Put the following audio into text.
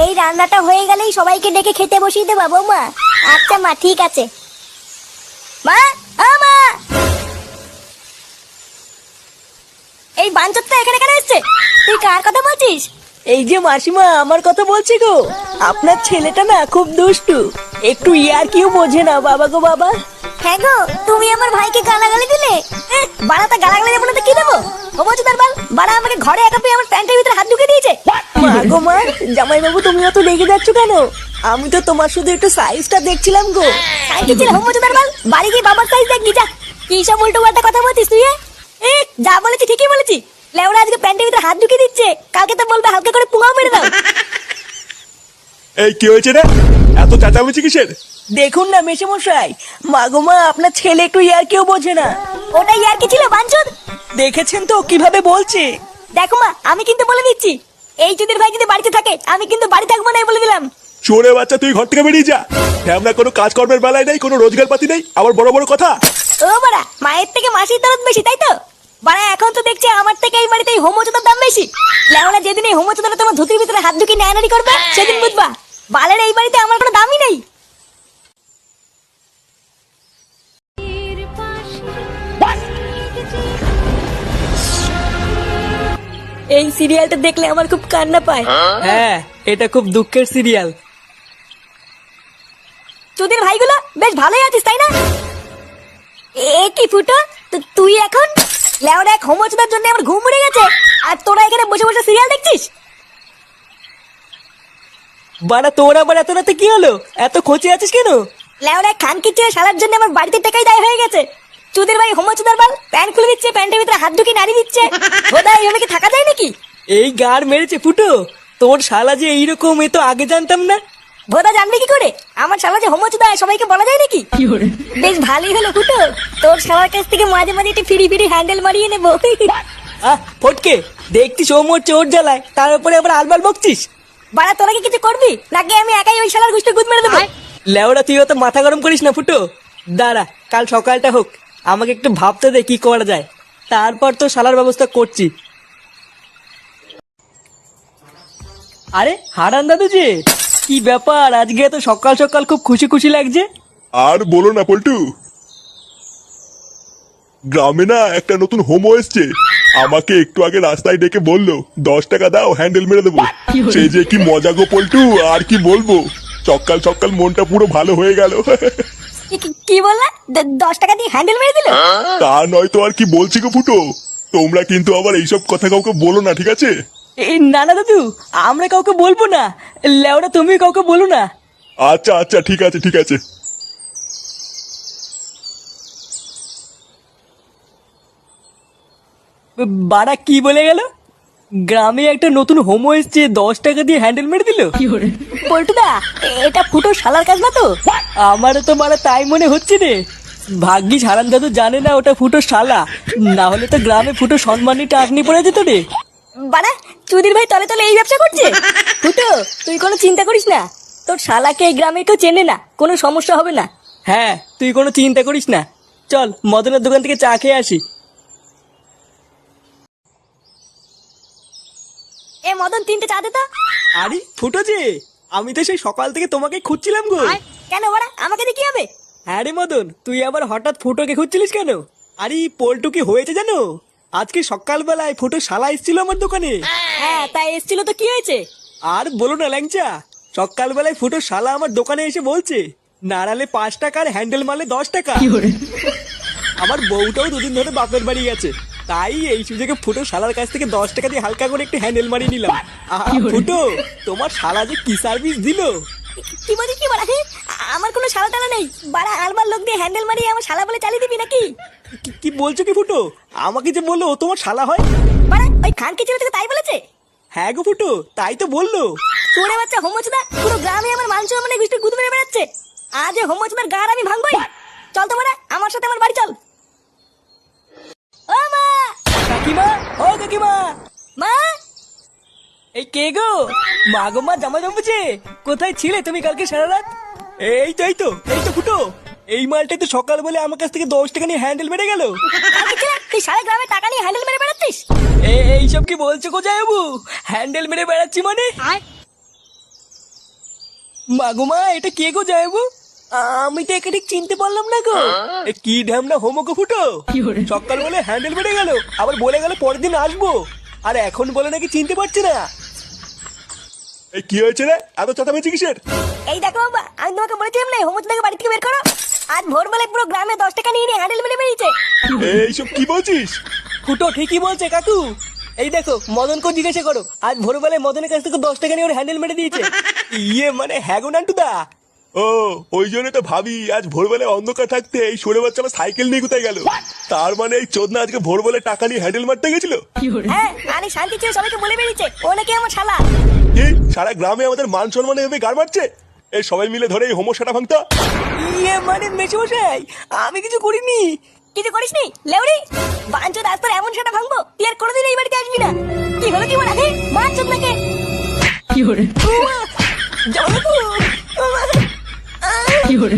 এই রান্নাটা হয়ে গেলেই সবাইকে ডেকে খেতে বসিয়ে দেবা বৌমা। আচ্ছা মা, ঠিক আছে। মা, ও মা, এই বাঞ্চতটা এখানে কেন এসছে? তুই কার কথা বলছিস? এই যে মাসিমা, আমার কথা বলছি গো। আপনার ছেলেটা না খুব দুষ্টু, একটু ইয়ার কিউ বোঝে না বাবা গো বাবা। হ্যাঁ গো, তুমি আমার ভাইকে গালাগালি দিলে। বাড়াটা গালাগালি দেবো না তো কি দেবো? হোমচুদার বাল, বাড়া আমাকে ঘরে একা পেয়ে আমার প্যান্টের ভিতরে হাত ঢুকে দিয়েছে। মা গো মা, জামাই বাবু তুমি অত রেগে যাচ্ছ কেন? আমি তো তোমার শুধু একটু সাইজটা দেখছিলাম গো। সাইজ ছিল হোমচুদার বাল, বাড়ি গিয়ে বাবার সাইজ দেখবি যা। কি সব উল্টো পাল্টা কথা বলছিস তুই? যা বলেছি ঠিকই বলেছি। লেওরা আজকে প্যান্টের ভিতরে হাত ঢুকে দিচ্ছে, কালকে তো বলবে হালকা করে পুঙাও মেরে দাও। এই কি হয়েছে রে? এত চেঁচামেচি কিসের? দেখুন না মেশামশাই, মা গো মা, আপনার ছেলে একটু ইয়ার কিউ বোঝে না। ওটাই আর কি ছিল বাঞ্চদ? দেখেছেন তো কিভাবে বলছে। দেখো মা, আমি কিন্তু বলে দিচ্ছি, এই চুদির ভাই যদি বাড়িতে থাকে আমি কিন্তু বাড়ি থাকবো না, বলে দিলাম। চোরে বাচ্চা, তুই ঘর থেকে বেরিয়ে যা। আমরা কোনো কাজকর্মের বেলায় নেই, কোনো রোজগার পাতি নেই, আবার বড় বড় কথা। ও বাড়া, মায়ের থেকে মাসির দরদ বেশি, তাই তো? বাড়া এখন তো দেখছি আমার থেকে এই বাড়িতে এই হোমচুদার দাম বেশি। লেওলা যেদিন এই হোমচুদারা তোমার ধুতির ভিতরে হাত ঢুকিয়ে নেয়ানারি করবে সেদিন বুঝবা বালের এই বাড়িতে আমার কোনো দামই নেই। এই সিরিয়ালটা দেখলে আমার খুব কান্না পায়। হ্যাঁ, এটা খুব দুঃখের সিরিয়াল। চুদির ভাইগুলো বেশ ভালোই আছিস, তাই না? এ কি ফুটো, তুই এখন লেওরা এক হোমচুদার জন্য আমার ঘুম উড়ে গেছে, আর তোরা এখানে বসে বসে সিরিয়াল দেখছিস? বাড়া তোর আবার এত রাতে কি হলো? এত খোঁচে আছিস কেন? লেওরা খান কিচের শালার জন্য আমার বাড়িতে টাকাই দায় হয়ে গেছে। চুদির ভাই হোমচুদার বাল প্যান্ট খুলে দিচ্ছে, প্যান্টের ভিতরে হাত ঢুকিয়ে নাড়ি দিচ্ছে। ওদা এইভাবে কি থাকা যায় নাকি? এই গার মেরেছে ফুটো, তোর শালা যে এইরকম, এ তো আগে জানতাম না। ভোদা জানবে কি করে? আমার শালা যে হোমচুদা সবাইকে বলা যায় নাকি? বেশ ভালোই হলো ফুটো, তোর শালার কাছ থেকে মাঝে মাঝে একটু ফিরি ফিরি হ্যান্ডেল মারিয়ে নেবো। ফটকে, দেখতিস ও মোর চোর জ্বালায়, তার উপরে আবার আলবাল বকছিস। বাড়া তোরা কি কিছু করবি নাকি আমি একাই ওই শালার গুষ্টি গুদ মেরে দেবো? লেওড়া তুই অত মাথা গরম করিস না ফুটো। দাঁড়া, কাল সকালটা হোক, আমাকে একটু ভাবতে দে কি করা যায়, তারপর তো শালার ব্যবস্থা করছি। আরে হারান দাদু যে, কি ব্যাপার আজকে এত সকাল সকাল খুব খুশি খুশি লাগছে? আর বলো না পল্টু, গ্রামে না একটা নতুন হোমো এসছে। আমাকে একটু আগে রাস্তায় ডেকে বললো 10 টাকা দাও, হ্যান্ডেল মেরে দেবো। সে যে কি মজা গো পল্টু, আর কি বলবো। সকাল সকাল মনটা পুরো ভালো হয়ে গেল। কি বললা? 10 টাকা দিয়ে হ্যান্ডেল মেরে দিল? তা নয় তো আর কি বলছি গো ফুটো। তোমরা কিন্তু আবার এইসব কথা কাউকে বলো না, ঠিক আছে? এই না না দাদু, আমরা কাউকে বলবো না। লেওড়া তুমি কাউকে বলো না। আচ্ছা আচ্ছা, ঠিক আছে ঠিক আছে। বাড়া কি বলে গেল? গ্রামে একটা নতুন হোমো এসছে, 10 টাকা দিয়ে হ্যান্ডেল মেরে দিল। পল্টুদা, এটা ফুটো শালার কাজ না তো? আমারও তো মারা তাই মনে হচ্ছে রে। ভাগ্যিস হারান দাদু জানে না ওটা ফুটো শালা, না হলে তো গ্রামে ফুটো সম্মানী টাকনি পড়ে যেত রে। বাড়া চুদির ভাই তলে তলে এই ব্যবসা করছে। ফুটো, তুই কোনো চিন্তা করিস না, তোর শালাকে এই গ্রামে কেউ চেনে না, কোনো সমস্যা হবে না। হ্যাঁ, তুই কোনো চিন্তা করিস না। চল মদনের দোকান থেকে চা খেয়ে আসি। এ মদন, 3টে চা দে তো। আরে ফুটো যে, আমি তো সেই সকাল থেকে তোমাকে খুঁজছিলাম গো। কেন বাড়া, আমাকে দিয়ে কি হবে? হ্যাঁ রে মদন, তুই আবার হঠাৎ ফুটোকে খুঁজছিলিস কেন? আরে পল্টু কি হয়েছে জানো? আজকে সকালবেলায় ফুটো শালা এসেছিল আমার দোকানে। হ্যাঁ, তাই এসছিল তো কি হয়েছে? আর বলো না ল্যাংচা, সকালবেলায় ফুটো শালা আমার দোকানে এসে বলছে নাড়ালে 5 টাকা আর হ্যান্ডেল মারলে 10 টাকা। আমার বউটাও দুদিন ধরে বাপের বাড়ি গেছে, তাই এই সুযোগে ফুটো শালার কাছ থেকে 10 টাকা দিয়ে হালকা করে একটু হ্যান্ডেল মারিয়ে নিলাম। ফুটো, তোমার শালা যে কি সার্ভিস দিল! কি বলি কি বাড়া? আমার কোনো শালা টালা নেই বাড়া, আলবার লোক দিয়ে হ্যান্ডেল মারিয়ে আমার শালা বলে চালিয়ে দিবি নাকি? কি বলছো কি ফুটো? আমাকে যে বললো ও তোমার শালা হয়। বাড়া ওই খান কি ছিল তোকে তাই বলেছে? হ্যাঁ গো ফুটো, তাই তো বললো। তোরে বাচ্চা হোমচুদা, পুরো গ্রামে আমার মাংস মানে গুষ্টি গুদ মেরে বেড়াচ্ছে। আজ এই হোমচুদার গার আমি ভাঙবই। চল তো বাড়া, আমার সাথে আমার বাড়ি চল। ও মা! কাকিমা, ও কাকিমা! মা! এই কে গো? মা গো মা, জামা জমেছে। কোথায় ছিলে তুমি কালকে সারা রাত? এই তো ফুটো, এই মালটাই তো সকাল বলে আমার কাছ থেকে 10 টাকা নিয়ে হ্যান্ডেল মেরে গেল। তুই সারা গ্রামে টাকা নিয়ে হ্যান্ডেল মেরে বেড়াচ্ছিস? এইসব কি বলছো কোথায় বাবু? হ্যান্ডেল মেরে বেড়াচ্ছি মানে? মাগুমা এটা কে গো যাইবো? আমি তো একে ঠিক চিনতে পারলাম না গো। এ কি ঢ্যামনা হোমকো ফুটো, সকাল বলে হ্যান্ডেল বেড়ে গেল, আবার বলে গেল পরের দিন আসবো, আর এখন বলে নাকি চিনতে পারছে না। এই কি হয়েছে রে, এত চেঁচামেচি কিসের? এই দেখো বাবা, আমি তোমাকে বলেছিলাম না হোমচুদাকে বাড়ি থেকে বের করো। আজ ভোরবেলায় পুরো গ্রামে 10 টাকা নিয়ে হ্যান্ডেল মেরে বেরিয়েছে। এইসব কি বলছিস? ফুটো ঠিকই বলছে কাকু। এই দেখো মদনকে জিজ্ঞাসা করো, আজ ভোরবেলায় মদনের কাছ থেকে 10 টাকা নিয়ে ওর হ্যান্ডেল মেরে দিয়েছে। ইয়ে মানে হ্যাঁ গো নান্টুদা। ও ওই জন্য তো ভাবি আজ ভোরবেলায় অন্ধকার থাকতে এই সরে বাচ্চা আমার সাইকেল নিয়ে কোথায় গেল। তার মানে এই চোদনা আজকে ভোরবেলায় টাকা নিয়ে হ্যান্ডেল মারতে গেছিল। হ্যাঁ, আরে শান্তি ছিল, সবাইকে বলে বেরিয়েছে ও নাকি আমার শালা। কি সারা গ্রামে আমাদের মান সম্মান এভাবে গাড় মারছে? এই সবাই মিলে ধরে এই হোমো সেটা ভাঙতা। ইয়ে মানে মেশমশাই আমি কিছু করিনি। কিছু করিসনি লেউড়ি? বাঞ্চোদ আজ তোর এমন সেটা ভাঙবো তুই আর কোনোদিন এই বাড়িতে আসবি না। কি হলো কি বলা? হ্যাঁ বাঞ্চোদ নাকি? কি করে? জামাই বাবু, কি করে?